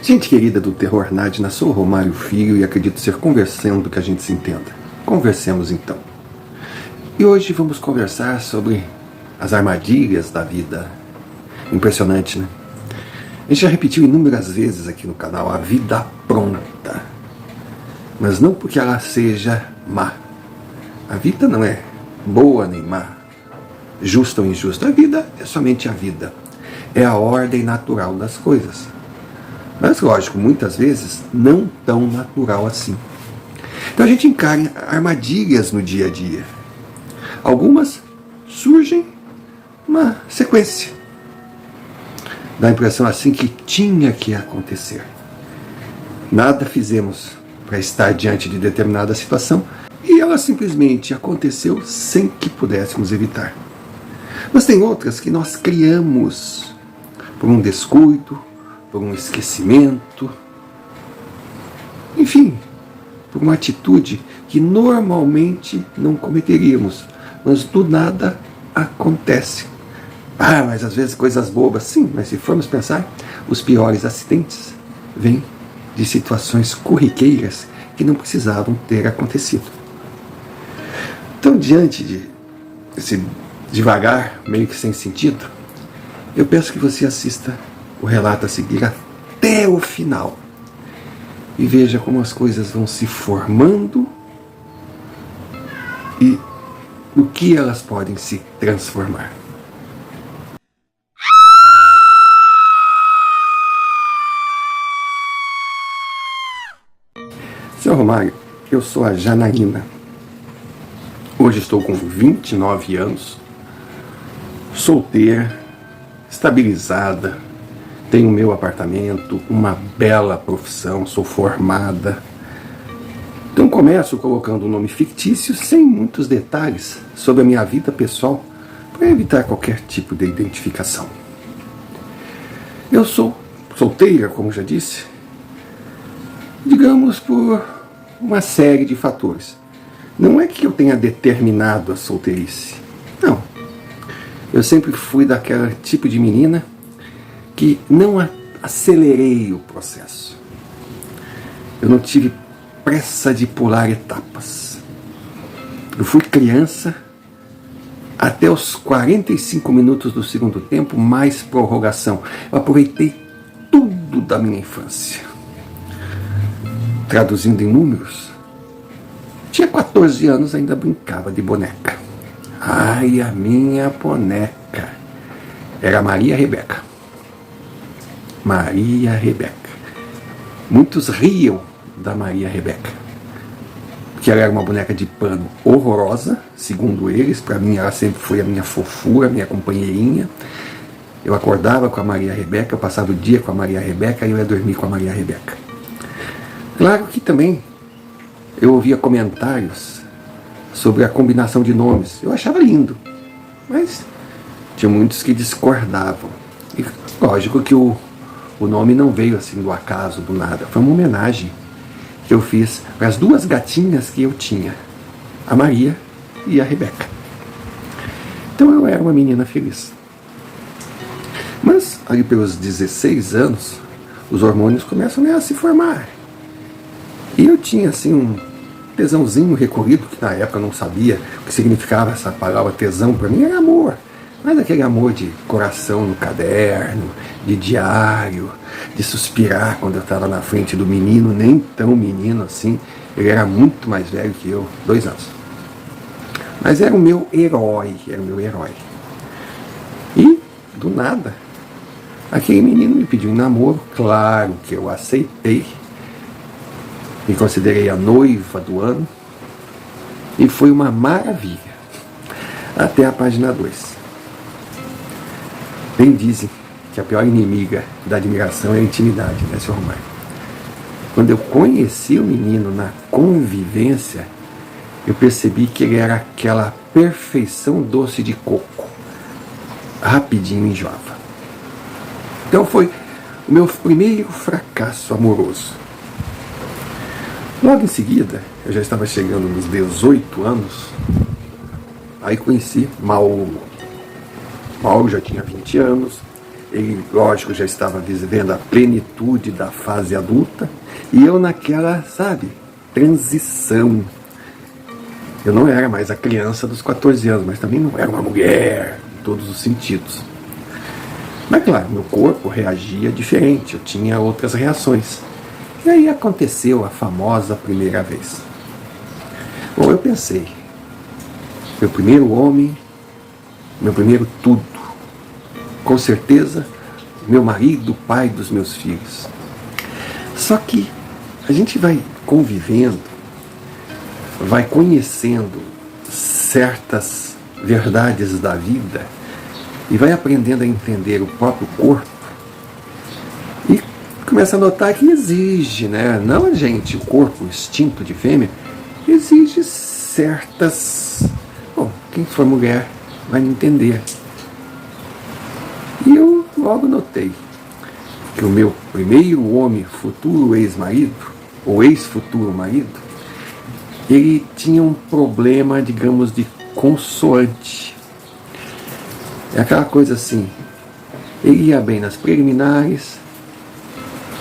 Gente querida do Terror Nadna, sou Romário Filho e acredito ser conversando que a gente se entenda. Conversemos então. E hoje vamos conversar sobre as armadilhas da vida. Impressionante, né? A gente já repetiu inúmeras vezes aqui no canal a vida pronta. Mas não porque ela seja má. A vida não é boa nem má, justa ou injusta. A vida é somente a vida. É a ordem natural das coisas. Mas, lógico, muitas vezes não tão natural assim. Então a gente encara armadilhas no dia a dia. Algumas surgem uma sequência. Dá a impressão assim que tinha que acontecer. Nada fizemos para estar diante de determinada situação e ela simplesmente aconteceu sem que pudéssemos evitar. Mas tem outras que nós criamos por um descuido, por um esquecimento, enfim, por uma atitude que normalmente não cometeríamos, mas do nada acontece. Ah, mas às vezes coisas bobas, sim, mas se formos pensar, os piores acidentes vêm de situações corriqueiras que não precisavam ter acontecido. Então, diante desse devagar, meio que sem sentido, eu peço que você assista o relato a seguir até o final e veja como as coisas vão se formando e no que elas podem se transformar. Seu Romário, eu sou a Janaína. Hoje estou com 29 anos, solteira, estabilizada, tenho meu apartamento, uma bela profissão, sou formada. Então começo colocando um nome fictício, sem muitos detalhes sobre a minha vida pessoal, para evitar qualquer tipo de identificação. Eu sou solteira, como já disse, digamos por uma série de fatores. Não é que eu tenha determinado a solteirice, não. Eu sempre fui daquele tipo de menina que não acelerei o processo. Eu não tive pressa de pular etapas. Eu fui criança até os 45 minutos do segundo tempo, mais prorrogação. Eu aproveitei tudo da minha infância. Traduzindo em números, tinha 14 anos, ainda brincava de boneca. Ai, a minha boneca era Maria Rebeca. Maria Rebeca. Muitos riam da Maria Rebeca, porque ela era uma boneca de pano horrorosa, segundo eles. Para mim ela sempre foi a minha fofura, a minha companheirinha. Eu acordava com a Maria Rebeca, eu passava o dia com a Maria Rebeca e eu ia dormir com a Maria Rebeca. Claro que também eu ouvia comentários sobre a combinação de nomes. Eu achava lindo, mas tinha muitos que discordavam. E lógico que o nome não veio assim do acaso, do nada. Foi uma homenagem que eu fiz para as duas gatinhas que eu tinha, a Maria e a Rebeca. Então eu era uma menina feliz. Mas ali pelos 16 anos, os hormônios começam a se formar. E eu tinha assim um tesãozinho recorrido, que na época eu não sabia o que significava essa palavra tesão. Para mim era amor. Mas aquele amor de coração no caderno, de diário, de suspirar quando eu estava na frente do menino, nem tão menino assim. Ele era muito mais velho que eu, 2 anos. Mas era o meu herói, E, do nada, aquele menino me pediu um namoro. Claro que eu aceitei. Me considerei a noiva do ano. E foi uma maravilha. Até a página 2. Bem dizem que a pior inimiga da admiração é a intimidade, né, seu Romário? Quando eu conheci o menino na convivência, eu percebi que ele era aquela perfeição doce de coco. Rapidinho enjoava. Então foi o meu primeiro fracasso amoroso. Logo em seguida, eu já estava chegando nos 18 anos, aí conheci Mauro. Mauro já tinha 20 anos, Ele, lógico, já estava vivendo a plenitude da fase adulta, e eu naquela, sabe, transição. Eu não era mais a criança dos 14 anos, mas também não era uma mulher, em todos os sentidos. Mas claro, meu corpo reagia diferente, eu tinha outras reações. E aí aconteceu a famosa primeira vez. Bom, eu pensei, meu primeiro homem, meu primeiro tudo. Com certeza, meu marido, pai dos meus filhos. Só que a gente vai convivendo, vai conhecendo certas verdades da vida e vai aprendendo a entender o próprio corpo e começa a notar que exige, né? Não a gente, o corpo, o instinto de fêmea, exige certas... Bom, quem for mulher vai me entender. E eu logo notei que o meu primeiro homem, futuro ex-marido, ou ex-futuro marido, ele tinha um problema, digamos, de consoante. É aquela coisa assim, ele ia bem nas preliminares,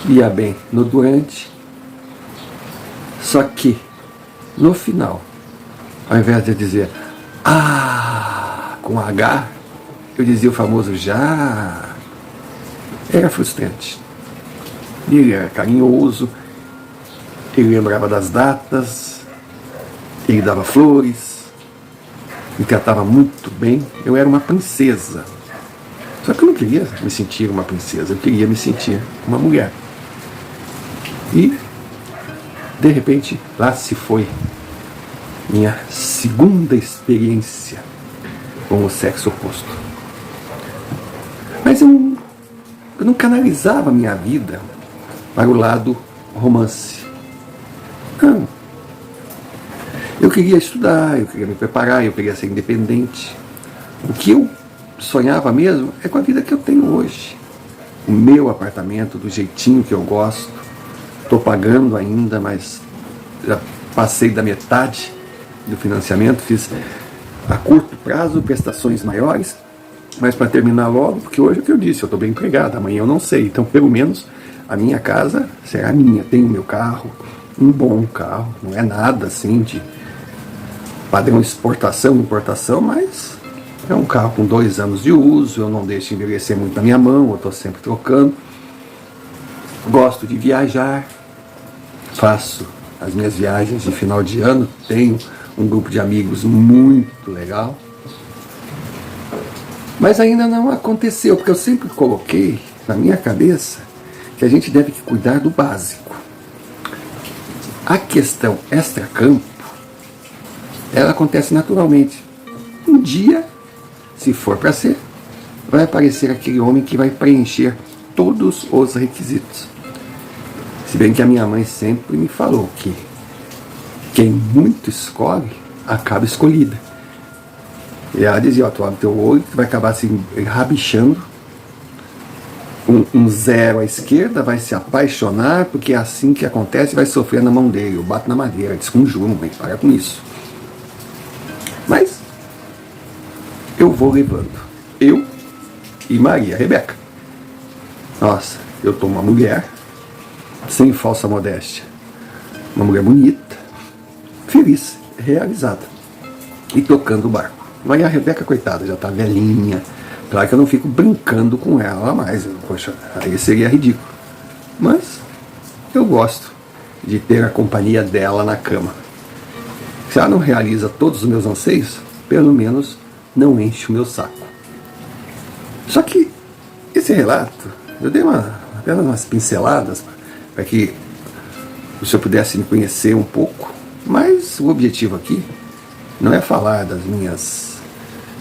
ia bem no durante, só que no final, ao invés de dizer com H, eu dizia o famoso já. Era frustrante. Ele era carinhoso, ele lembrava das datas, ele dava flores, me tratava muito bem. Eu era uma princesa. Só que eu não queria me sentir uma princesa, eu queria me sentir uma mulher. E, de repente, lá se foi minha segunda experiência com o sexo oposto. Mas eu não canalizava a minha vida para o lado romance. Não. Eu queria estudar, eu queria me preparar, eu queria ser independente. O que eu sonhava mesmo é com a vida que eu tenho hoje. O meu apartamento, do jeitinho que eu gosto. Estou pagando ainda, mas já passei da metade do financiamento. Fiz a curto prazo prestações maiores, mas para terminar logo, porque hoje é o que eu disse, eu estou bem empregado, amanhã eu não sei. Então, pelo menos, a minha casa será minha. Tenho meu carro, um bom carro, não é nada assim de padrão exportação, importação, mas é um carro com 2 anos de uso, eu não deixo envelhecer muito na minha mão, eu estou sempre trocando. Gosto de viajar, faço as minhas viagens de final de ano, tenho um grupo de amigos muito legal. Mas ainda não aconteceu, porque eu sempre coloquei na minha cabeça que a gente deve cuidar do básico. A questão extracampo, ela acontece naturalmente. Um dia, se for para ser, vai aparecer aquele homem que vai preencher todos os requisitos. Se bem que a minha mãe sempre me falou que quem muito escolhe, acaba escolhida. E ela dizia, ó, tu abre teu olho, tu vai acabar se rabichando, um 0 à esquerda, vai se apaixonar, porque é assim que acontece, vai sofrer na mão dele. Eu bato na madeira, desconjuro, mãe, para com isso. Mas eu vou levando. Eu e Maria Rebeca. Nossa, eu tô uma mulher, sem falsa modéstia, uma mulher bonita, feliz, realizada, e tocando o barco. Maria Rebeca, coitada, já tá velhinha. Claro que eu não fico brincando com ela mais, poxa, aí seria ridículo. Mas eu gosto de ter a companhia dela na cama. Se ela não realiza todos os meus anseios, pelo menos não enche o meu saco. Só que esse relato, eu dei apenas umas pinceladas para que o senhor pudesse me conhecer um pouco, mas o objetivo aqui não é falar das minhas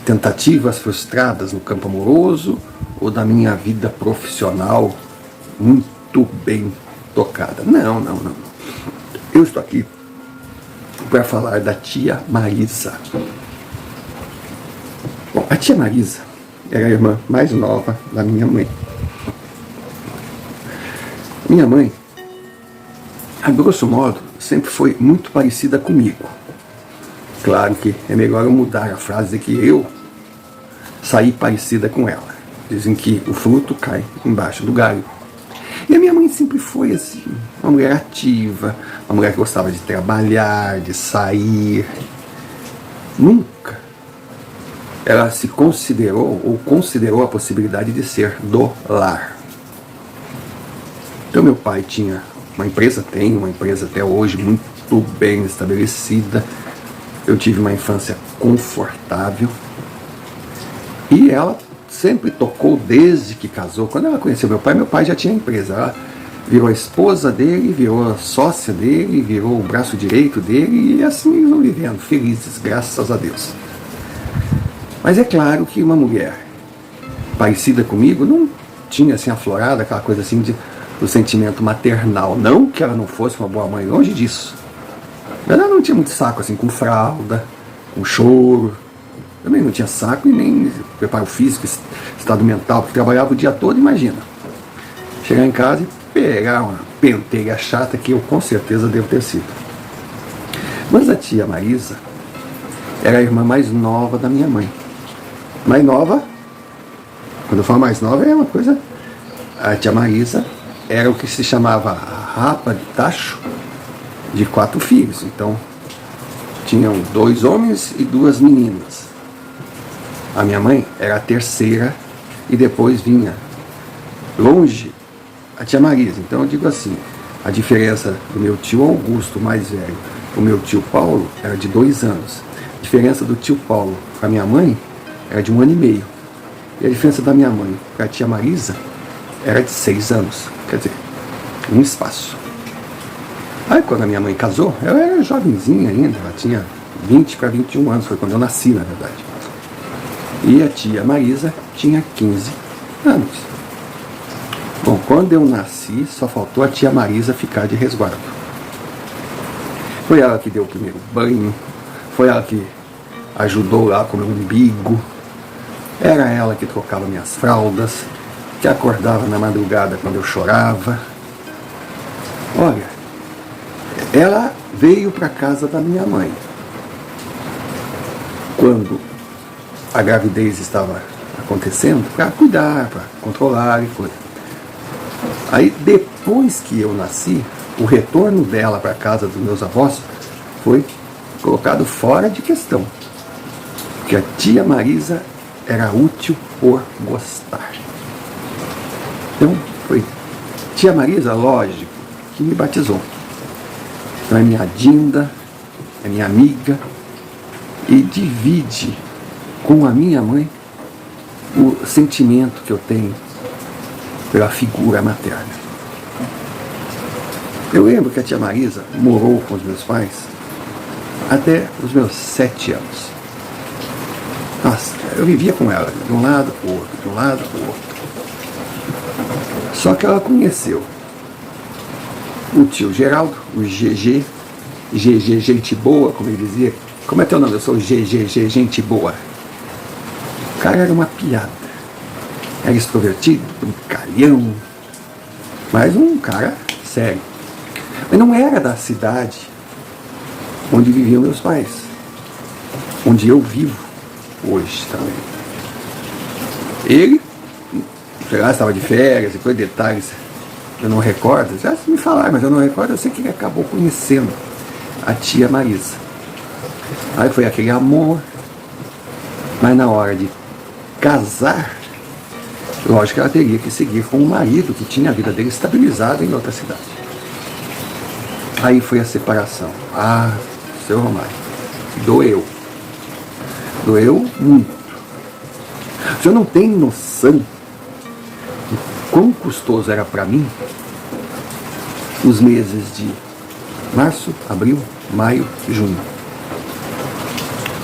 tentativas frustradas no campo amoroso ou da minha vida profissional muito bem tocada. Não. Eu estou aqui para falar da tia Marisa. Bom, a tia Marisa era a irmã mais nova da minha mãe. Minha mãe, a grosso modo, sempre foi muito parecida comigo. Claro que é melhor eu mudar a frase que eu saí parecida com ela. Dizem que o fruto cai embaixo do galho. E a minha mãe sempre foi assim, uma mulher ativa, uma mulher que gostava de trabalhar, de sair. Nunca ela se considerou ou considerou a possibilidade de ser do lar. Então meu pai tinha uma empresa, tem uma empresa até hoje muito bem estabelecida. Eu tive uma infância confortável. E ela sempre tocou desde que casou. Quando ela conheceu meu pai já tinha empresa. Ela virou a esposa dele, virou a sócia dele, virou o braço direito dele, e assim eles vão vivendo, felizes, graças a Deus. Mas é claro que uma mulher parecida comigo não tinha assim aflorado aquela coisa assim do sentimento maternal. Não que ela não fosse uma boa mãe, longe disso. Ela não tinha muito saco assim com fralda, com choro. Também não tinha saco e nem preparo físico, estado mental, porque trabalhava o dia todo, imagina. Chegar em casa e pegar uma penteira chata que eu com certeza devo ter sido. Mas a tia Marisa era a irmã mais nova da minha mãe. Mais nova, quando eu falo mais nova é uma coisa... A tia Marisa era o que se chamava rapa de tacho de 4 filhos. Então, tinham 2 homens e 2 meninas. A minha mãe era a terceira e depois vinha longe a tia Marisa. Então eu digo assim, a diferença do meu tio Augusto, mais velho, o meu tio Paulo era de 2 anos. A diferença do tio Paulo para a minha mãe era de 1 ano e meio. E a diferença da minha mãe para a tia Marisa era de 6 anos. Quer dizer, um espaço. Aí quando a minha mãe casou, ela era jovenzinha ainda, ela tinha 20 para 21 anos, foi quando eu nasci, na verdade. E a tia Marisa tinha 15 anos. Bom, quando eu nasci, só faltou a tia Marisa ficar de resguardo. Foi ela que deu o primeiro banho, foi ela que ajudou lá com o meu umbigo, era ela que trocava minhas fraldas, que acordava na madrugada quando eu chorava. Olha, ela veio para casa da minha mãe quando a gravidez estava acontecendo, para cuidar, para controlar e coisa. Aí depois que eu nasci, o retorno dela para a casa dos meus avós foi colocado fora de questão, porque a tia Marisa era útil por gostar. Então foi tia Marisa, lógico, que me batizou. Então é minha Dinda, é minha amiga, e divide com a minha mãe o sentimento que eu tenho pela figura materna. Eu lembro que a tia Marisa morou com os meus pais até os meus 7 anos. Nossa, eu vivia com ela, de um lado para o outro, de um lado para o outro. Só que ela conheceu o tio Geraldo, o GG, gente boa, como ele dizia. Como é teu nome? Eu sou o GG, gente boa. O cara era uma piada. Era extrovertido, brincalhão, mas um cara sério. Mas não era da cidade onde viviam meus pais, onde eu vivo hoje também. Ele, sei lá, estava de férias e coisa, detalhes, eu não recordo, já se me falar, mas eu não recordo, eu sei que ele acabou conhecendo a tia Marisa. Aí foi aquele amor, mas na hora de casar, lógico que ela teria que seguir com o marido que tinha a vida dele estabilizada em outra cidade. Aí foi a separação. Ah, seu Romário, doeu. Doeu muito. O senhor não tem noção de quão custoso era para mim os meses de março, abril, maio, junho.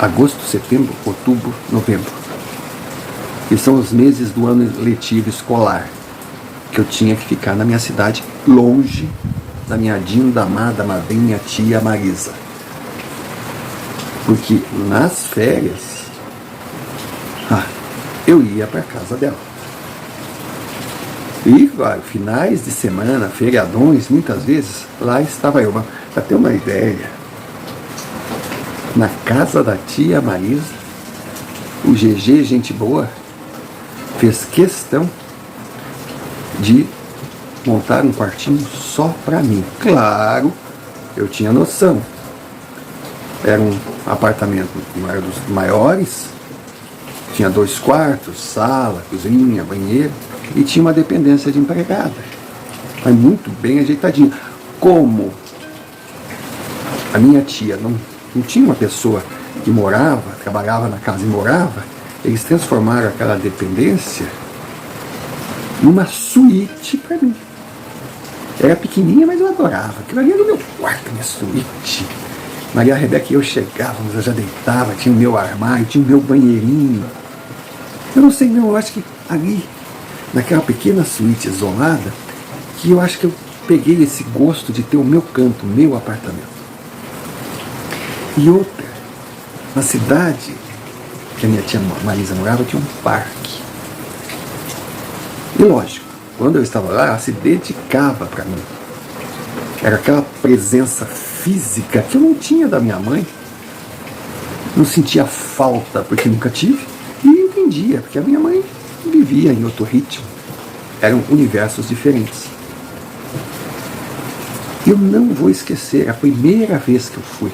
Agosto, setembro, outubro, novembro. Que são os meses do ano letivo escolar, que eu tinha que ficar na minha cidade, longe da minha Dinda, amada madrinha, tia Marisa. Porque nas férias, eu ia para casa dela. E, claro, finais de semana, feriadões, muitas vezes, lá estava eu. Para ter uma ideia, na casa da tia Marisa, o GG, gente boa, fez questão de montar um quartinho só para mim. Claro, eu tinha noção. Era um apartamento, não era dos maiores, tinha 2 quartos, sala, cozinha, banheiro, e tinha uma dependência de empregada, mas muito bem ajeitadinho. Como a minha tia não tinha uma pessoa que morava, trabalhava na casa e morava, eles transformaram aquela dependência numa suíte para mim. Era pequenininha, mas eu adorava. Aquilo ali era o meu quarto, minha suíte. Maria Rebeca e eu chegávamos, eu já deitava, tinha o meu armário, tinha o meu banheirinho. Eu não sei não, eu acho que ali, naquela pequena suíte isolada, que eu acho que eu peguei esse gosto de ter o meu canto, o meu apartamento. E outra, na cidade que a minha tia Marisa morava, tinha um parque. E lógico, quando eu estava lá, ela se dedicava para mim. Era aquela presença física que eu não tinha da minha mãe. Não sentia falta, porque nunca tive. E entendia, porque a minha mãe vivia em outro ritmo. Eram universos diferentes. Eu não vou esquecer, a primeira vez que eu fui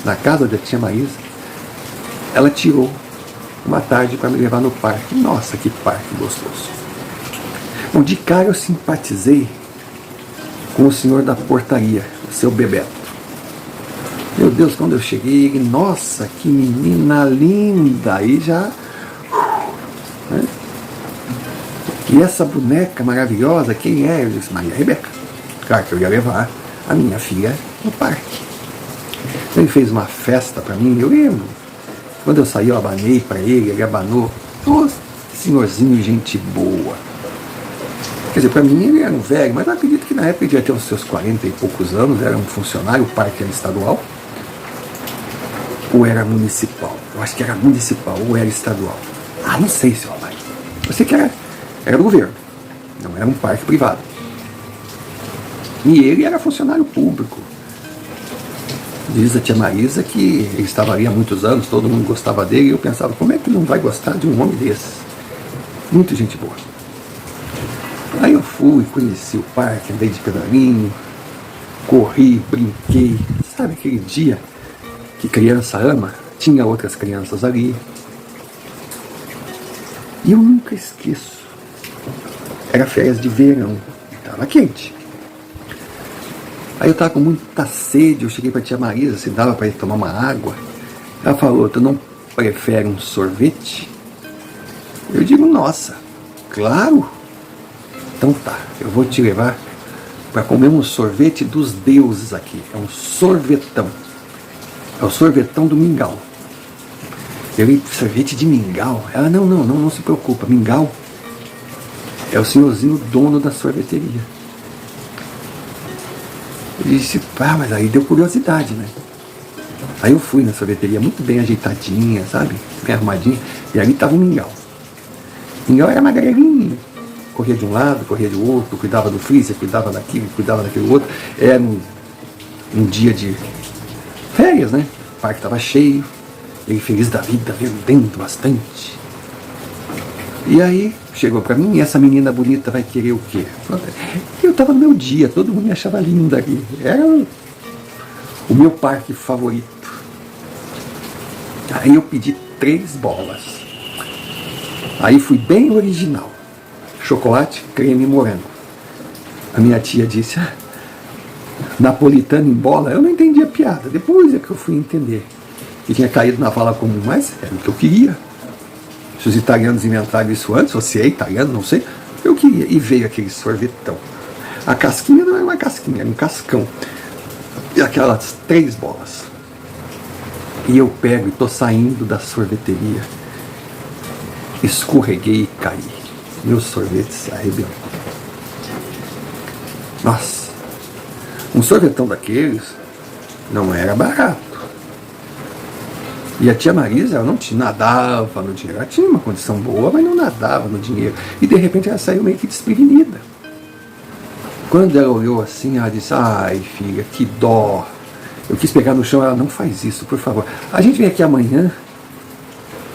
na casa da tia Marisa, ela tirou uma tarde para me levar no parque. Nossa, que parque gostoso. Bom, de cara eu simpatizei com o senhor da portaria, o seu Bebeto. Meu Deus, quando eu cheguei, ele, nossa, que menina linda. Aí já... né? E essa boneca maravilhosa, quem é? Eu disse, Maria Rebeca. Claro que eu ia levar a minha filha no parque. Ele fez uma festa para mim, eu lembro. Quando eu saí, eu abanei para ele abanou. Oh, senhorzinho, gente boa. Quer dizer, para mim ele era um velho, mas eu acredito que na época ele devia ter uns seus 40 e poucos anos, era um funcionário, o parque era estadual, ou era municipal? Eu acho que era municipal, ou era estadual. Ah, não sei, senhor Mário. Eu sei que era do governo, não era um parque privado. E ele era funcionário público. Diz a tia Marisa que ele estava ali há muitos anos, todo mundo gostava dele, e eu pensava, como é que não vai gostar de um homem desse? Muito gente boa. Aí eu fui, conheci o parque, andei de pedalinho, corri, brinquei. Sabe aquele dia que criança ama? Tinha outras crianças ali. E eu nunca esqueço. Era férias de verão, estava quente. Aí eu estava com muita sede, eu cheguei para a tia Marisa, se dava para ir tomar uma água. Ela falou, tu não prefere um sorvete? Eu digo, nossa, claro. Então tá, eu vou te levar para comer um sorvete dos deuses aqui. É um sorvetão. É o sorvetão do mingau. Eu sorvete de mingau? Ela, não se preocupa. Mingau é o senhorzinho dono da sorveteria. Eu disse, mas aí deu curiosidade, né? Aí eu fui na sorveteria muito bem ajeitadinha, sabe? Bem arrumadinha. E ali tava o mingau. Mingau era magrelinho. Corria de um lado, corria do outro, cuidava do freezer, cuidava daquilo, cuidava daquele outro. Era um dia de férias, né? O parque estava cheio, ele feliz da vida, vendendo bastante. E aí, chegou para mim, e essa menina bonita vai querer o quê? Eu estava no meu dia, todo mundo me achava linda ali. Era o meu parque favorito. Aí eu pedi 3 bolas. Aí fui bem original. Chocolate, creme e morango. A minha tia disse, napolitano em bola. Eu não entendi a piada. Depois é que eu fui entender. E tinha caído na fala comum, mas era o que eu queria. Se os italianos inventaram isso antes, ou se é italiano, não sei. Eu queria. E veio aquele sorvetão. A casquinha não era uma casquinha, era um cascão. E aquelas 3 bolas. E eu pego e tô saindo da sorveteria. Escorreguei e caí. Meu sorvete se arrebentou. Nossa, um sorvetão daqueles não era barato. E a tia Marisa, ela não nadava no dinheiro. Ela tinha uma condição boa, mas não nadava no dinheiro. E de repente ela saiu meio que desprevenida. Quando ela olhou assim, ela disse, ai filha, que dó. Eu quis pegar no chão, ela, não faz isso, por favor. A gente vem aqui amanhã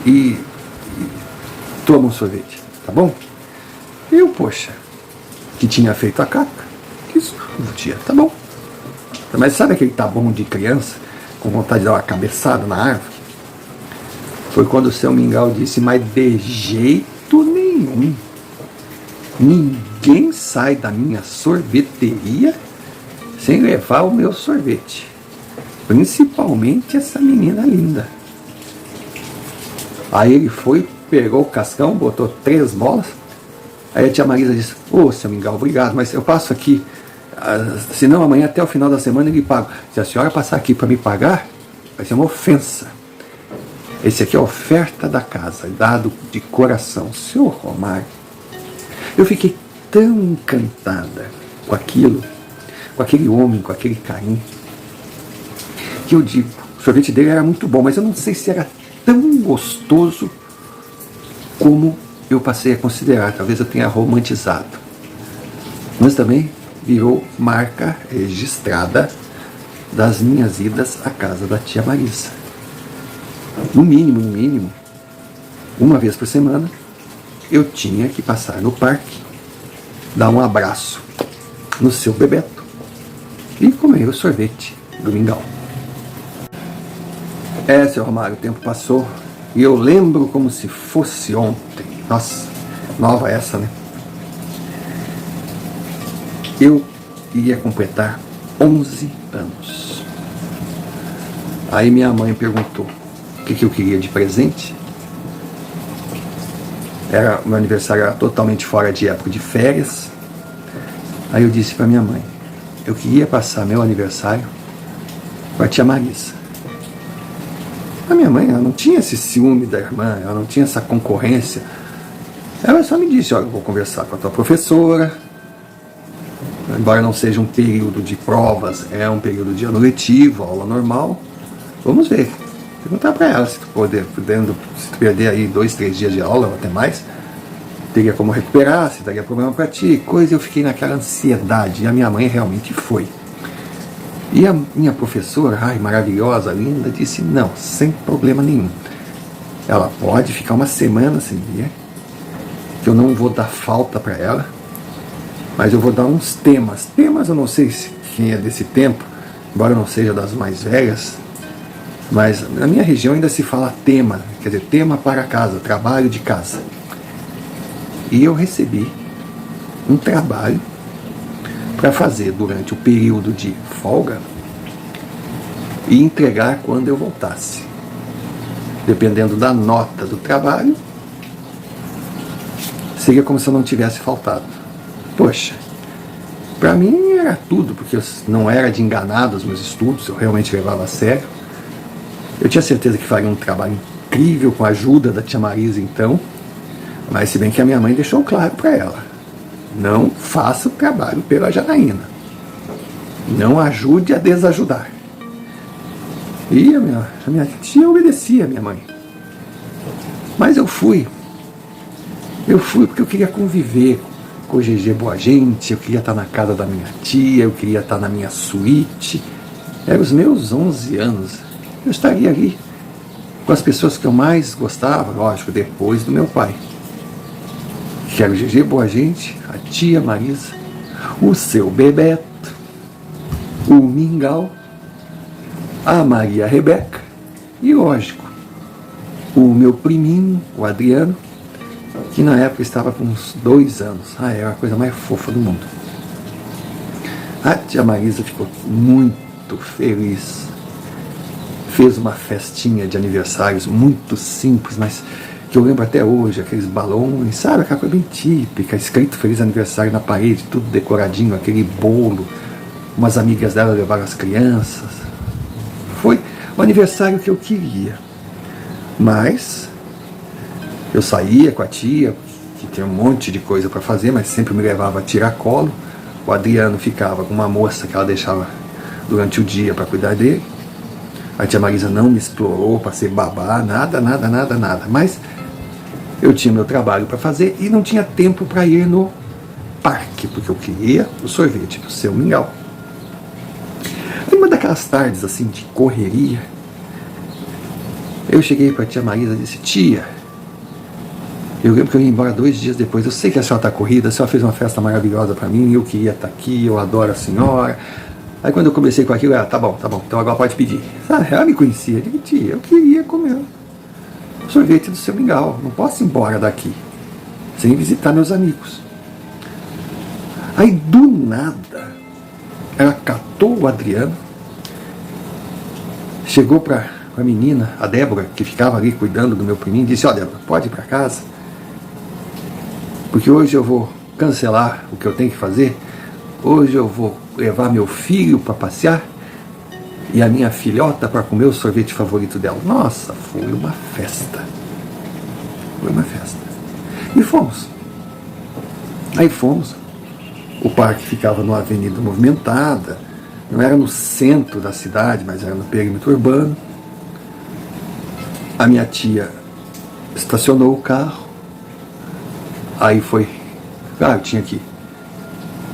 e toma um sorvete. tá bom? Eu, poxa, que tinha feito a caca, isso, tia, tá bom. Mas sabe aquele tá bom de criança, com vontade de dar uma cabeçada na árvore? Foi quando o seu Mingau disse, mas de jeito nenhum. Ninguém sai da minha sorveteria sem levar o meu sorvete. Principalmente essa menina linda. Aí ele foi, pegou o cascão, botou 3 bolas. Aí a tia Marisa disse, ô, seu Mingau, obrigado, mas eu passo aqui, senão amanhã até o final da semana eu lhe pago. Se a senhora passar aqui para me pagar, vai ser uma ofensa. Esse aqui é a oferta da casa, dado de coração. Senhor Romário, eu fiquei tão encantada com aquilo, com aquele homem, com aquele carinho, que eu digo, o sorvete dele era muito bom, mas eu não sei se era tão gostoso como eu passei a considerar. Talvez eu tenha romantizado. Mas também virou marca registrada das minhas idas à casa da tia Marisa. No mínimo, uma vez por semana, eu tinha que passar no parque, dar um abraço no seu Bebeto e comer o sorvete do Mingau. Seu Romário, o tempo passou e eu lembro como se fosse ontem. Nossa, nova essa, né? Eu ia completar 11 anos. Aí minha mãe perguntou o que eu queria de presente. Meu aniversário era totalmente fora de época de férias. Aí eu disse para minha mãe, eu queria passar meu aniversário com a tia Marisa. A minha mãe, ela não tinha esse ciúme da irmã, ela não tinha essa concorrência. Ela só me disse, olha, eu vou conversar com a tua professora, embora não seja um período de provas, é um período de ano letivo, aula normal. Vamos ver. Perguntar para ela se tu perder aí 2, 3 dias de aula, ou até mais, teria como recuperar, se daria problema para ti, coisa. Eu fiquei naquela ansiedade, e a minha mãe realmente foi. E a minha professora, maravilhosa, linda, disse, não, sem problema nenhum. Ela pode ficar uma semana sem vir, que eu não vou dar falta para ela, mas eu vou dar uns temas. Temas, eu não sei quem é desse tempo, embora eu não seja das mais velhas, mas na minha região ainda se fala tema, quer dizer, tema para casa, trabalho de casa. E eu recebi um trabalho para fazer durante o período de folga e entregar quando eu voltasse. Dependendo da nota do trabalho, seria como se eu não tivesse faltado. Poxa, para mim era tudo, porque eu não era de enganar dos meus estudos, eu realmente levava a sério. Eu tinha certeza que faria um trabalho incrível com a ajuda da tia Marisa, então, mas se bem que a minha mãe deixou claro para ela, não faça o trabalho pela Janaína, não ajude a desajudar. E a minha tia obedecia a minha mãe, mas eu fui porque eu queria conviver com o GG Boa Gente, eu queria estar na casa da minha tia, eu queria estar na minha suíte. Eram os meus 11 anos. Eu estaria ali com as pessoas que eu mais gostava, lógico, depois do meu pai. Que era o GG Boa Gente, a tia Marisa, o seu Bebeto, o Mingau, a Maria Rebeca e, lógico, o meu priminho, o Adriano, que na época estava com uns 2 anos. Era a coisa mais fofa do mundo. A tia Marisa ficou muito feliz. Fez uma festinha de aniversários muito simples, mas que eu lembro até hoje, aqueles balões, sabe, aquela coisa bem típica, escrito Feliz Aniversário na parede, tudo decoradinho, aquele bolo. Umas amigas dela levaram as crianças. Foi o aniversário que eu queria. Mas eu saía com a tia, que tinha um monte de coisa para fazer, mas sempre me levava a tiracolo. O Adriano ficava com uma moça que ela deixava durante o dia para cuidar dele. A tia Marisa não me explorou para ser babá, nada. Mas eu tinha meu trabalho para fazer e não tinha tempo para ir no parque, porque eu queria o sorvete do seu Mingau. Em uma daquelas tardes assim de correria, eu cheguei para a tia Marisa e disse, tia, Eu lembro que eu ia embora 2 dias depois. Eu sei que a senhora está corrida, a senhora fez uma festa maravilhosa para mim, eu queria estar aqui, eu adoro a senhora. Aí quando eu comecei com aquilo, ela, tá bom, então agora pode pedir. Sabe, ela me conhecia, eu digo, tia, eu queria comer sorvete do seu mingau, não posso ir embora daqui sem visitar meus amigos. Aí do nada, ela catou o Adriano, chegou para a menina, a Débora, que ficava ali cuidando do meu priminho, disse, ó Débora, pode ir para casa, porque hoje eu vou cancelar o que eu tenho que fazer, hoje eu vou levar meu filho para passear e a minha filhota para comer o sorvete favorito dela. Nossa, foi uma festa. Foi uma festa. E fomos. Aí fomos. O parque ficava numa avenida movimentada, não era no centro da cidade, mas era no perímetro urbano. A minha tia estacionou o carro. Aí foi, claro, tinha que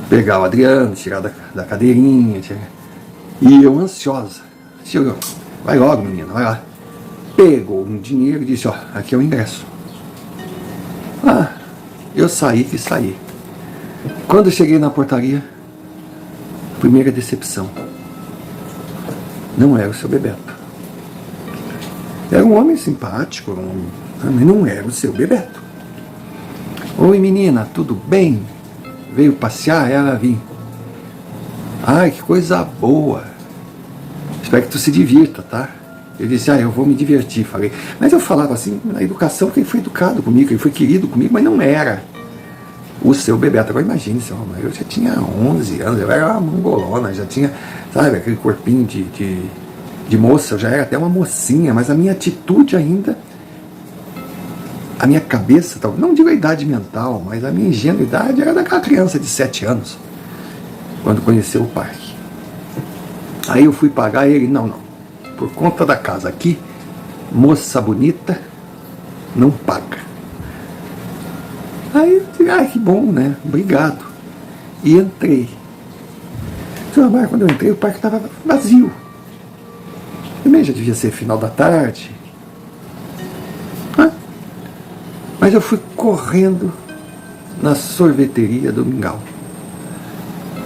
pegar o Adriano, tirar da cadeirinha, e eu ansiosa. Chegou, vai logo menina, vai lá. Pegou um dinheiro e disse, ó, aqui é o ingresso. Eu quis sair. Quando eu cheguei na portaria, primeira decepção. Não era o seu Bebeto. Era um homem simpático, mas não era o seu Bebeto. Oi menina, tudo bem? Veio passear? Ela vinha. Ai, que coisa boa. Espero que tu se divirta, tá? Eu disse, eu vou me divertir, falei. Mas eu falava assim, na educação, que ele foi educado comigo, ele foi querido comigo, mas não era o seu Bebeto. Agora imagine, seu Romário, eu já tinha 11 anos, eu era uma mongolona, já tinha, sabe, aquele corpinho de moça, eu já era até uma mocinha, mas a minha atitude ainda, a minha cabeça, não digo a idade mental, mas a minha ingenuidade era daquela criança de 7 anos, quando conheceu o parque. Aí eu fui pagar ele, não, por conta da casa aqui, moça bonita, não paga. Aí, que bom, né? Obrigado. E entrei. Quando eu entrei, o parque estava vazio. Também já devia ser final da tarde. Mas eu fui correndo na sorveteria do Mingau.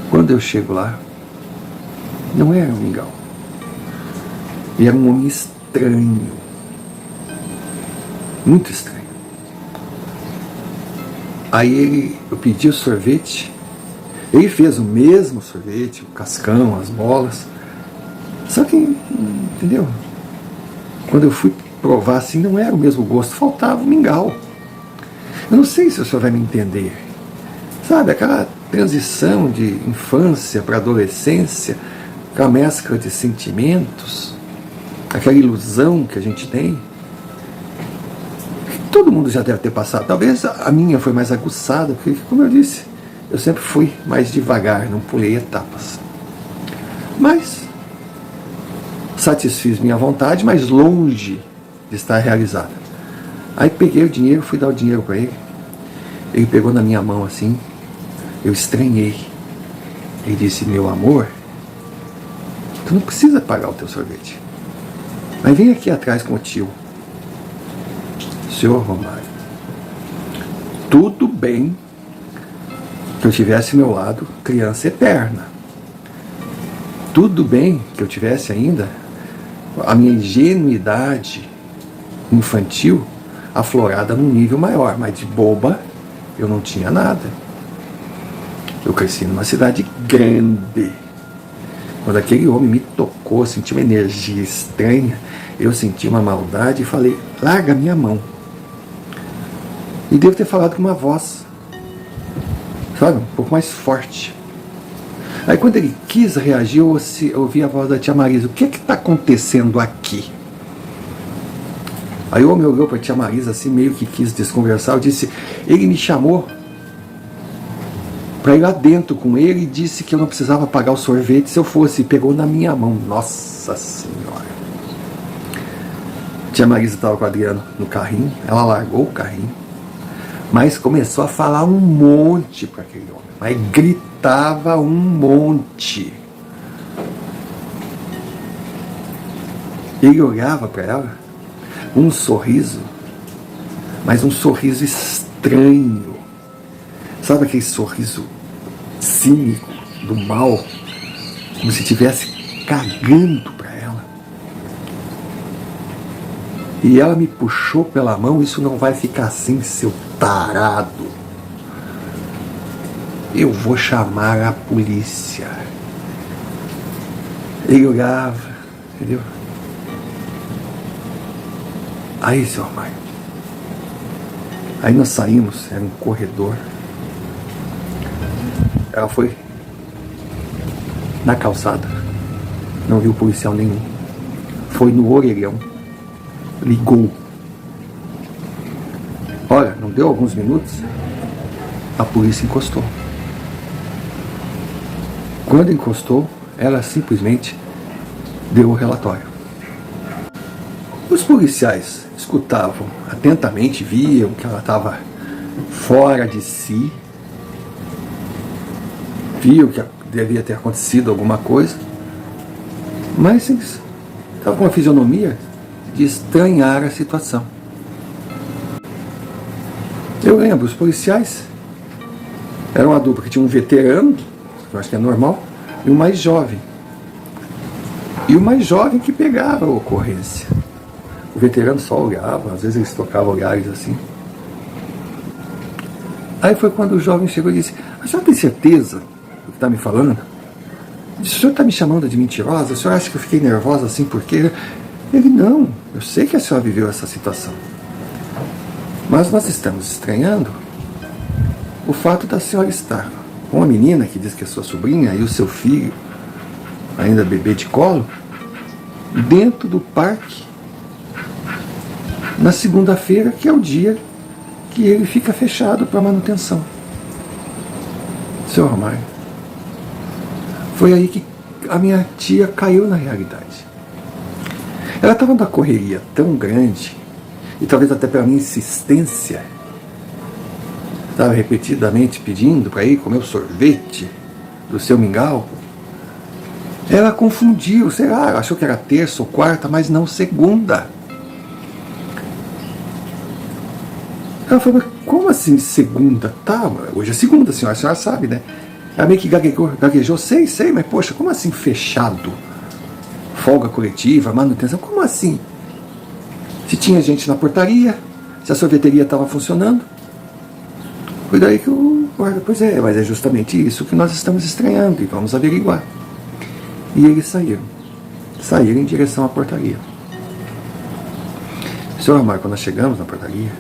Quando eu chego lá, não era um Mingau. E era um homem estranho. Muito estranho. Aí eu pedi o sorvete. Ele fez o mesmo sorvete, o cascão, as bolas. Só que, entendeu? Quando eu fui provar assim, não era o mesmo gosto, faltava o mingau. Eu não sei se o senhor vai me entender. Sabe, aquela transição de infância para adolescência, aquela mescla de sentimentos, aquela ilusão que a gente tem. Todo mundo já deve ter passado. Talvez a minha foi mais aguçada, porque, como eu disse, eu sempre fui mais devagar, não pulei etapas. Mas satisfiz minha vontade, mas longe de estar realizada. Aí peguei o dinheiro, fui dar o dinheiro para ele. Ele pegou na minha mão assim, eu estranhei. Ele disse, meu amor, tu não precisa pagar o teu sorvete. Mas vem aqui atrás com o tio. Senhor Romário, tudo bem que eu tivesse ao meu lado criança eterna. Tudo bem que eu tivesse ainda a minha ingenuidade infantil aflorada num nível maior, mas de boba eu não tinha nada. Eu cresci numa cidade grande. Quando aquele homem me tocou, senti uma energia estranha, eu senti uma maldade e falei, larga minha mão. E devo ter falado com uma voz, sabe, um pouco mais forte. Aí quando ele quis reagir, eu ouvi a voz da tia Marisa, o que está acontecendo aqui? Aí o homem olhou para a tia Marisa assim, meio que quis desconversar, eu disse, ele me chamou para ir lá dentro com ele e disse que eu não precisava pagar o sorvete se eu fosse, e pegou na minha mão. Nossa Senhora! A tia Marisa estava com o Adriano no carrinho, ela largou o carrinho, mas começou a falar um monte para aquele homem, mas gritava um monte. Ele olhava para ela, um sorriso, mas um sorriso estranho. Sabe aquele sorriso cínico, do mal, como se estivesse cagando para ela. E ela me puxou pela mão. Isso não vai ficar assim, seu tarado. Eu vou chamar a polícia. Ele olhava, entendeu? Aí, seu Mário. Aí nós saímos, era um corredor. Ela foi na calçada, não viu policial nenhum. Foi no orelhão, ligou. Olha, não deu alguns minutos, a polícia encostou. Quando encostou, ela simplesmente deu o relatório. Os policiais escutavam atentamente, viam que ela estava fora de si, viam que devia ter acontecido alguma coisa, mas eles estavam com uma fisionomia de estranhar a situação. Eu lembro, os policiais eram uma dupla que tinha um veterano, que eu acho que é normal, e um mais jovem. E o mais jovem que pegava a ocorrência. O veterano só olhava, às vezes eles trocavam olhares assim. Aí foi quando o jovem chegou e disse: a senhora tem certeza do que está me falando? O senhor está me chamando de mentirosa? O senhor acha que eu fiquei nervosa assim porque... Ele: não, eu sei que a senhora viveu essa situação. Mas nós estamos estranhando o fato da senhora estar com uma menina que diz que é sua sobrinha e o seu filho, ainda bebê de colo, dentro do parque, na segunda-feira, que é o dia que ele fica fechado para manutenção. Seu Romário, foi aí que a minha tia caiu na realidade. Ela estava numa correria tão grande, e talvez até pela minha insistência, estava repetidamente pedindo para ir comer o sorvete do seu mingau. Ela confundiu, sei lá, achou que era terça ou quarta, mas não segunda. Ela falou: mas como assim segunda? Tá, hoje é segunda, a senhora sabe, né? Ela meio que gaguejou, sei, mas poxa, como assim fechado? Folga coletiva, manutenção, como assim? Se tinha gente na portaria, se a sorveteria estava funcionando. Foi daí que o guarda: pois é, mas é justamente isso que nós estamos estranhando e vamos averiguar. E eles saíram em direção à portaria. Senhor Amaro, quando nós chegamos na portaria,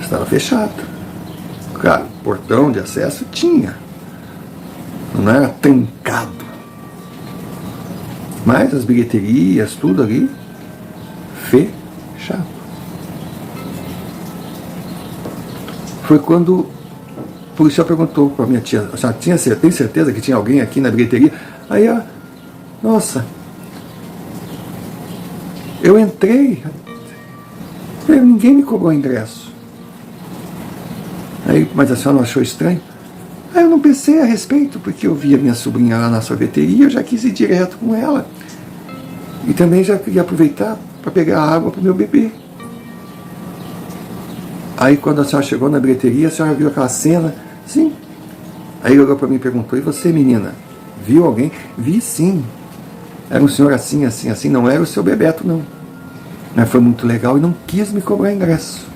estava fechado. Claro, portão de acesso tinha, não era trancado, mas as bilheterias, tudo ali fechado. Foi quando o policial perguntou para minha tia: a senhora tem certeza que tinha alguém aqui na bilheteria? Aí ela: nossa, eu entrei, ninguém me cobrou ingresso. Aí: mas a senhora não achou estranho? Aí eu não pensei a respeito, porque eu vi a minha sobrinha lá na sorveteria, eu já quis ir direto com ela. E também já queria aproveitar para pegar água para o meu bebê. Aí quando a senhora chegou na bilheteria, a senhora viu aquela cena? Sim. Aí ele olhou para mim e perguntou: e você, menina, viu alguém? Vi, sim. Era um senhor assim, assim, assim, não era o seu Bebeto, não. Mas foi muito legal e não quis me cobrar ingresso.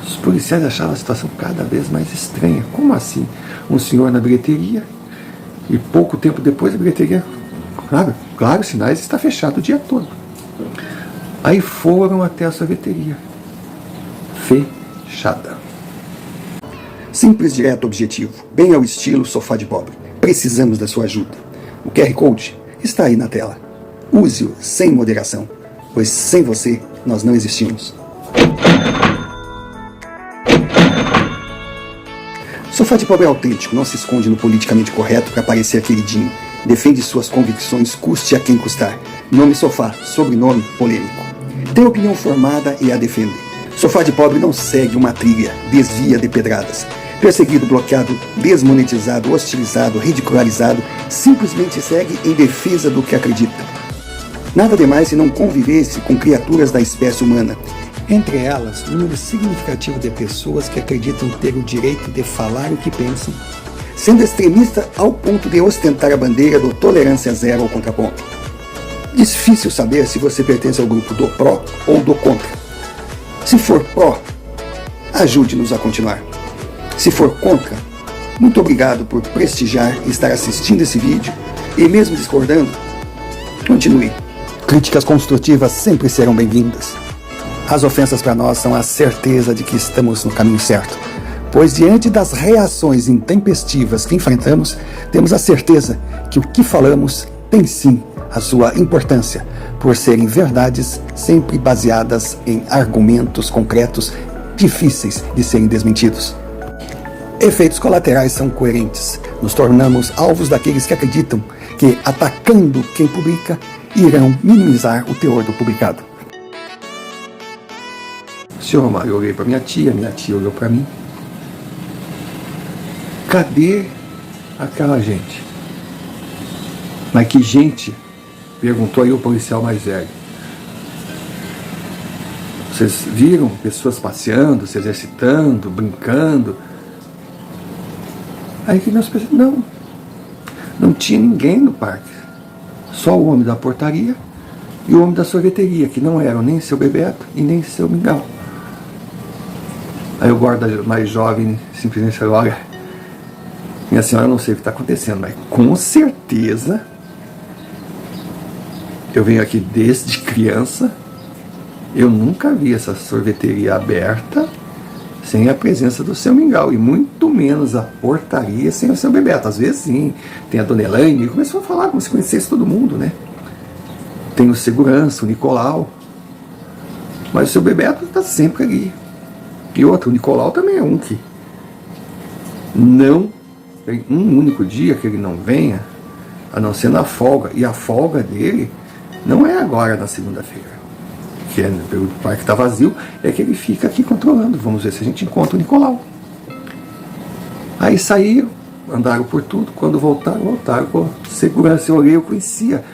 Os policiais achavam a situação cada vez mais estranha. Como assim? Um senhor na bilheteria e pouco tempo depois a bilheteria, claro, sinais, está fechado o dia todo. Aí foram até a sorveteria. Fechada. Simples, direto, objetivo. Bem ao estilo sofá de pobre. Precisamos da sua ajuda. O QR Code está aí na tela. Use-o sem moderação, pois sem você nós não existimos. Sofá de pobre é autêntico, não se esconde no politicamente correto para parecer queridinho. Defende suas convicções, custe a quem custar. Nome Sofá, sobrenome polêmico. Tem opinião formada e a defender. Sofá de pobre não segue uma trilha, desvia de pedradas. Perseguido, bloqueado, desmonetizado, hostilizado, ridicularizado, simplesmente segue em defesa do que acredita. Nada demais se não convivesse com criaturas da espécie humana. Entre elas, um número significativo de pessoas que acreditam ter o direito de falar o que pensam, sendo extremista ao ponto de ostentar a bandeira do tolerância zero ao contraponto. Difícil saber se você pertence ao grupo do pró ou do contra. Se for pró, ajude-nos a continuar. Se for contra, muito obrigado por prestigiar e estar assistindo esse vídeo e mesmo discordando, continue. Críticas construtivas sempre serão bem-vindas. As ofensas para nós são a certeza de que estamos no caminho certo, pois diante das reações intempestivas que enfrentamos, temos a certeza que o que falamos tem sim a sua importância, por serem verdades sempre baseadas em argumentos concretos difíceis de serem desmentidos. Efeitos colaterais são coerentes. Nos tornamos alvos daqueles que acreditam que, atacando quem publica, irão minimizar o teor do publicado. Senhor Romário, eu olhei para minha tia olhou para mim. Cadê aquela gente? Mas que gente? Perguntou aí o policial mais velho. Vocês viram pessoas passeando, se exercitando, brincando? Aí que nós pensamos, não tinha ninguém no parque. Só o homem da portaria e o homem da sorveteria, que não eram nem seu Bebeto e nem seu Mingau. Aí o guarda mais jovem simplesmente falou, olha, minha senhora, eu não sei o que está acontecendo, mas com certeza eu venho aqui desde criança, eu nunca vi essa sorveteria aberta sem a presença do seu Mingau, e muito menos a portaria sem o seu Bebeto. Às vezes sim, tem a dona Elaine, começou a falar como se conhecesse todo mundo, né? Tem o segurança, o Nicolau, mas o seu Bebeto está sempre ali. E outro, o Nicolau também é um que não tem um único dia que ele não venha, a não ser na folga. E a folga dele não é agora na segunda-feira, que é pelo parque está vazio, é que ele fica aqui controlando. Vamos ver se a gente encontra o Nicolau. Aí saíram, andaram por tudo, quando voltaram com segurança. Eu conhecia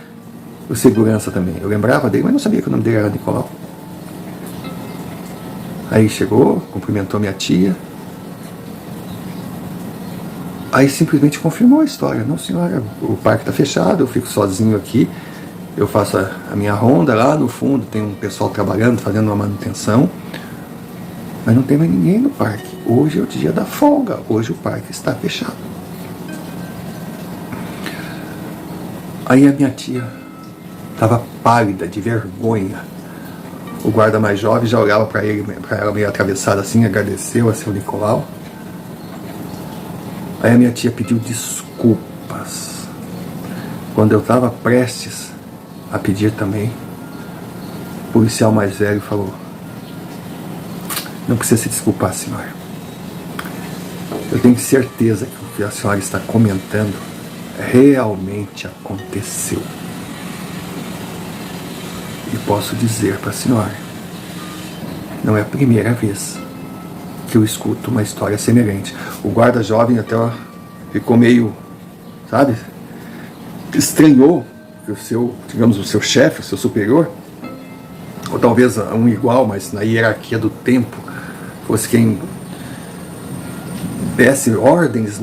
o segurança também, eu lembrava dele, mas não sabia que o nome dele era Nicolau. Aí chegou, cumprimentou minha tia. Aí simplesmente confirmou a história. Não, senhora, o parque está fechado, eu fico sozinho aqui. Eu faço a minha ronda lá no fundo, tem um pessoal trabalhando, fazendo uma manutenção. Mas não tem mais ninguém no parque. Hoje é o dia da folga, hoje o parque está fechado. Aí a minha tia estava pálida, de vergonha. O guarda mais jovem já olhava para ela meio atravessada assim, agradeceu a seu Nicolau. Aí a minha tia pediu desculpas. Quando eu estava prestes a pedir também, o policial mais velho falou, não precisa se desculpar, senhora. Eu tenho certeza que o que a senhora está comentando realmente aconteceu. E posso dizer para a senhora, não é a primeira vez que eu escuto uma história semelhante. O guarda jovem até ficou meio, sabe, estranhou que o seu, digamos, o seu chefe, o seu superior, ou talvez um igual, mas na hierarquia do tempo, fosse quem desse ordens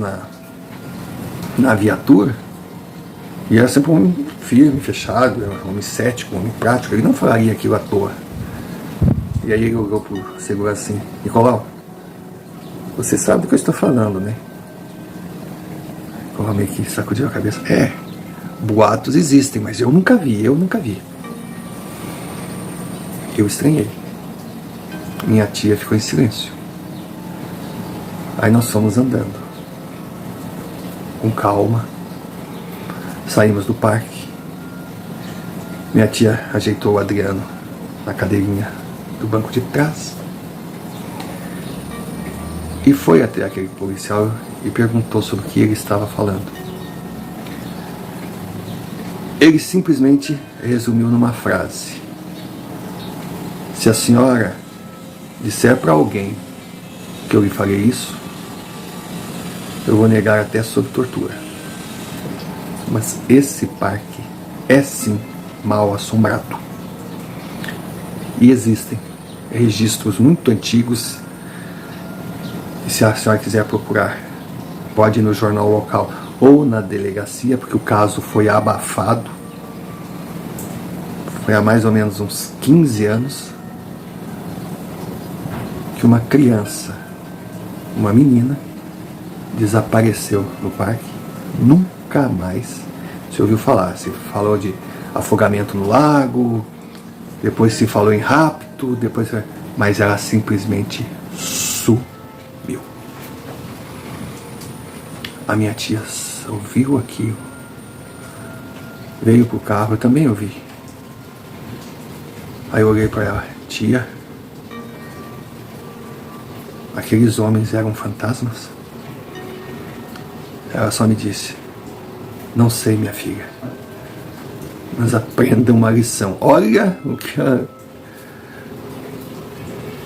na viatura. E era sempre um homem firme, fechado, um homem cético, um homem prático. Ele não falaria aquilo à toa. E aí ele olhou para o segurança assim, Nicolau, você sabe do que eu estou falando, né? Nicolau meio que sacudiu a cabeça. Boatos existem, mas eu nunca vi. Eu estranhei. Minha tia ficou em silêncio. Aí nós fomos andando, com calma. Saímos do parque. Minha tia ajeitou o Adriano na cadeirinha do banco de trás e foi até aquele policial e perguntou sobre o que ele estava falando. Ele simplesmente resumiu numa frase: se a senhora disser para alguém que eu lhe falei isso, eu vou negar até sob tortura. Mas esse parque é sim mal assombrado. E existem registros muito antigos. E se a senhora quiser procurar, pode ir no jornal local ou na delegacia, porque o caso foi abafado. Foi há mais ou menos uns 15 anos que uma criança, uma menina, desapareceu no parque. Nunca mais se ouviu falar. Se falou de afogamento no lago, depois se falou em rapto, mas ela simplesmente sumiu. A minha tia ouviu aquilo, veio pro carro, eu também ouvi. Aí eu olhei para ela: tia, aqueles homens eram fantasmas? Ela só me disse: não sei, minha filha, mas aprenda uma lição. Olha o que ela...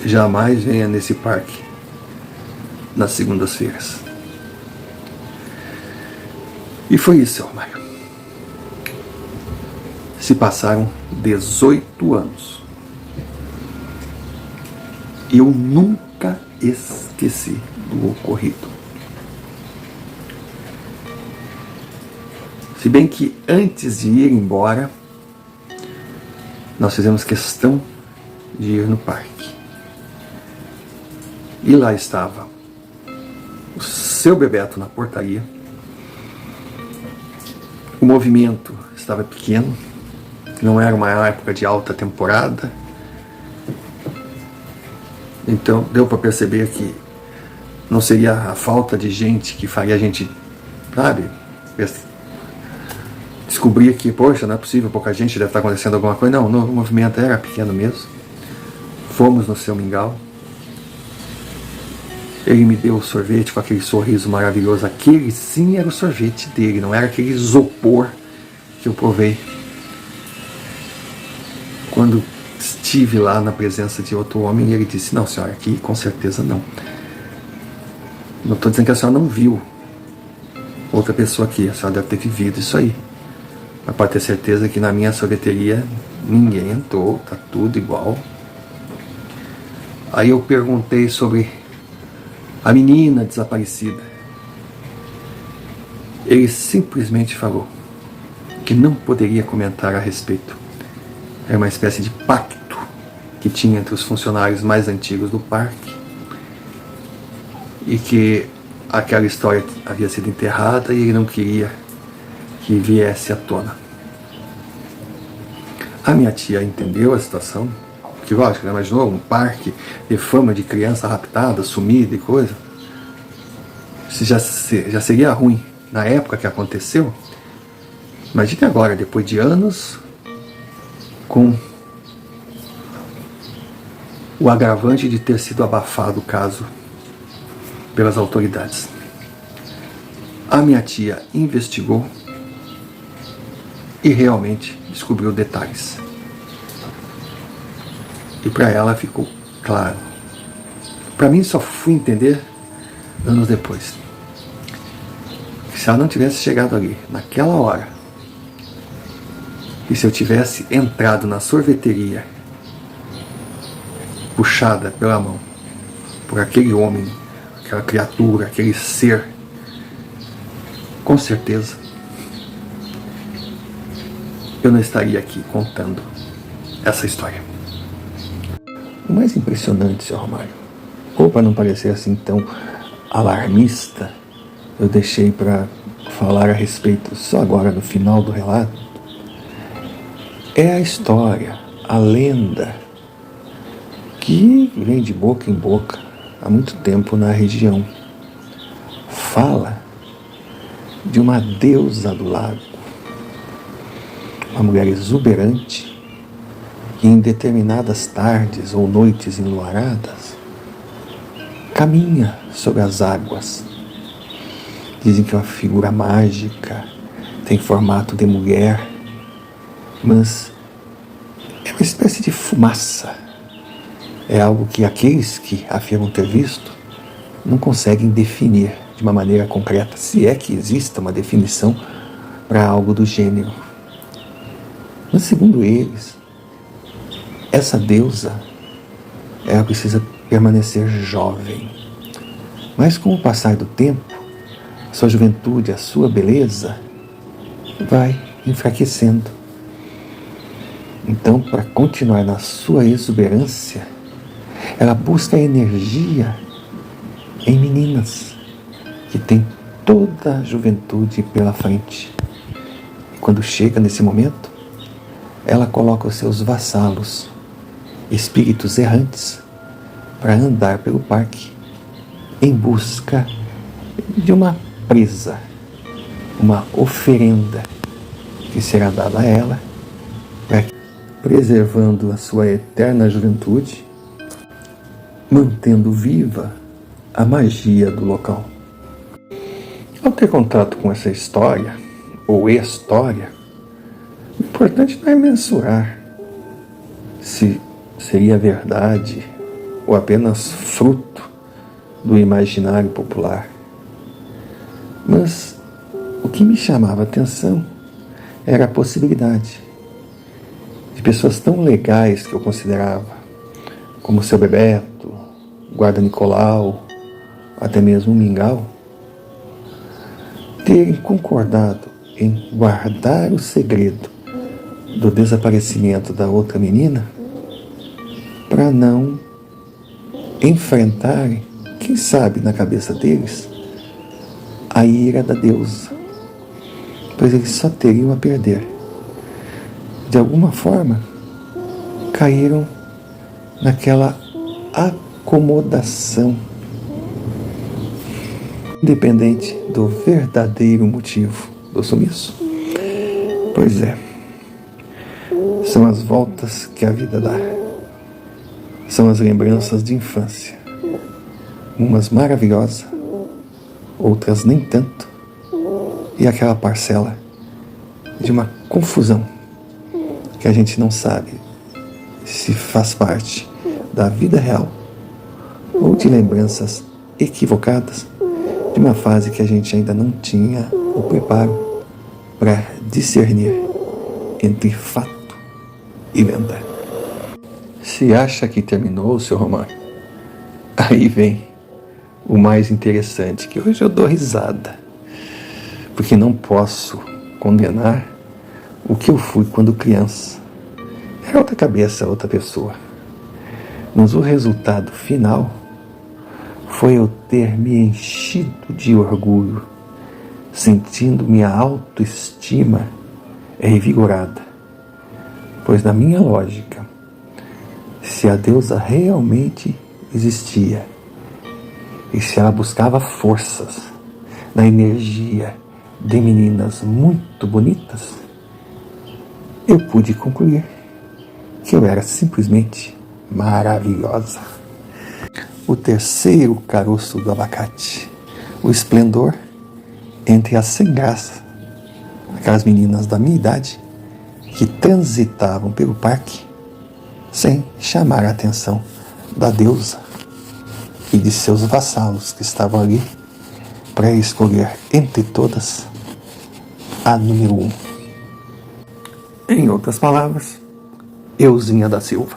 Jamais venha nesse parque nas segundas-feiras. E foi isso, seu Mário. Se passaram 18 anos. E eu nunca esqueci do ocorrido. Se bem que antes de ir embora, nós fizemos questão de ir no parque. E lá estava o seu Bebeto na portaria. O movimento estava pequeno, não era uma época de alta temporada. Então deu para perceber que não seria a falta de gente que faria a gente, sabe, descobrir que, poxa, não é possível, pouca gente, deve estar acontecendo alguma coisa. Não, o movimento era pequeno mesmo. Fomos no seu mingau. Ele me deu o sorvete com aquele sorriso maravilhoso. Aquele sim era o sorvete dele, não era aquele isopor que eu provei quando estive lá na presença de outro homem. E ele disse: não, senhora, aqui com certeza não. Não estou dizendo que a senhora não viu outra pessoa aqui, a senhora deve ter vivido isso aí. Mas pode ter certeza que na minha sorveteria ninguém entrou, tá tudo igual. Aí eu perguntei sobre a menina desaparecida. Ele simplesmente falou que não poderia comentar a respeito. Era uma espécie de pacto que tinha entre os funcionários mais antigos do parque e que aquela história havia sido enterrada e ele não queria que viesse à tona. A minha tia entendeu a situação, que lógico, ela imaginou um parque de fama de criança raptada, sumida e coisa. Isso já seria ruim na época que aconteceu. Imagine agora, depois de anos, com o agravante de ter sido abafado o caso pelas autoridades. A minha tia investigou e realmente descobriu detalhes. E para ela ficou claro. Para mim só fui entender anos depois. Que se ela não tivesse chegado ali, naquela hora, e se eu tivesse entrado na sorveteria, puxada pela mão por aquele homem, aquela criatura, aquele ser, com certeza eu não estaria aqui contando essa história. O mais impressionante, Sr. Romário, ou para não parecer assim tão alarmista, eu deixei para falar a respeito só agora no final do relato, é a história, a lenda, que vem de boca em boca há muito tempo na região. Fala de uma deusa do lago, uma mulher exuberante que em determinadas tardes ou noites enluaradas caminha sobre as águas. Dizem que é uma figura mágica, tem formato de mulher, mas é uma espécie de fumaça. É algo que aqueles que afirmam ter visto não conseguem definir de uma maneira concreta, se é que exista uma definição para algo do gênero. Mas segundo eles, essa deusa ela precisa permanecer jovem. Mas com o passar do tempo, a sua juventude, a sua beleza vai enfraquecendo. Então, para continuar na sua exuberância, ela busca energia em meninas que têm toda a juventude pela frente. E quando chega nesse momento, ela coloca os seus vassalos, espíritos errantes, para andar pelo parque em busca de uma presa, uma oferenda que será dada a ela, preservando a sua eterna juventude, mantendo viva a magia do local. Ao ter contato com essa história, ou história, o importante não é mensurar se seria verdade ou apenas fruto do imaginário popular. Mas o que me chamava a atenção era a possibilidade de pessoas tão legais que eu considerava, como o seu Bebeto, o guarda Nicolau, até mesmo o Mingau, terem concordado em guardar o segredo do desaparecimento da outra menina para não enfrentarem, quem sabe na cabeça deles, a ira da deusa, pois eles só teriam a perder. De alguma forma, caíram naquela acomodação, independente do verdadeiro motivo do sumiço. Pois é, são as voltas que a vida dá, são as lembranças de infância, umas maravilhosas, outras nem tanto, e aquela parcela de uma confusão que a gente não sabe se faz parte da vida real ou de lembranças equivocadas de uma fase que a gente ainda não tinha o preparo para discernir entre fato e lenda. Se acha que terminou o seu romance, aí vem o mais interessante, que hoje eu dou risada, porque não posso condenar o que eu fui quando criança. Era outra cabeça, outra pessoa. Mas o resultado final foi eu ter me enchido de orgulho, sentindo minha autoestima revigorada. Pois na minha lógica, se a deusa realmente existia, e se ela buscava forças na energia de meninas muito bonitas, eu pude concluir que eu era simplesmente maravilhosa. O terceiro caroço do abacate, o esplendor entre as sem graça, aquelas meninas da minha idade que transitavam pelo parque sem chamar a atenção da deusa e de seus vassalos que estavam ali para escolher entre todas a número 1. Em outras palavras, Euzinha da Silva.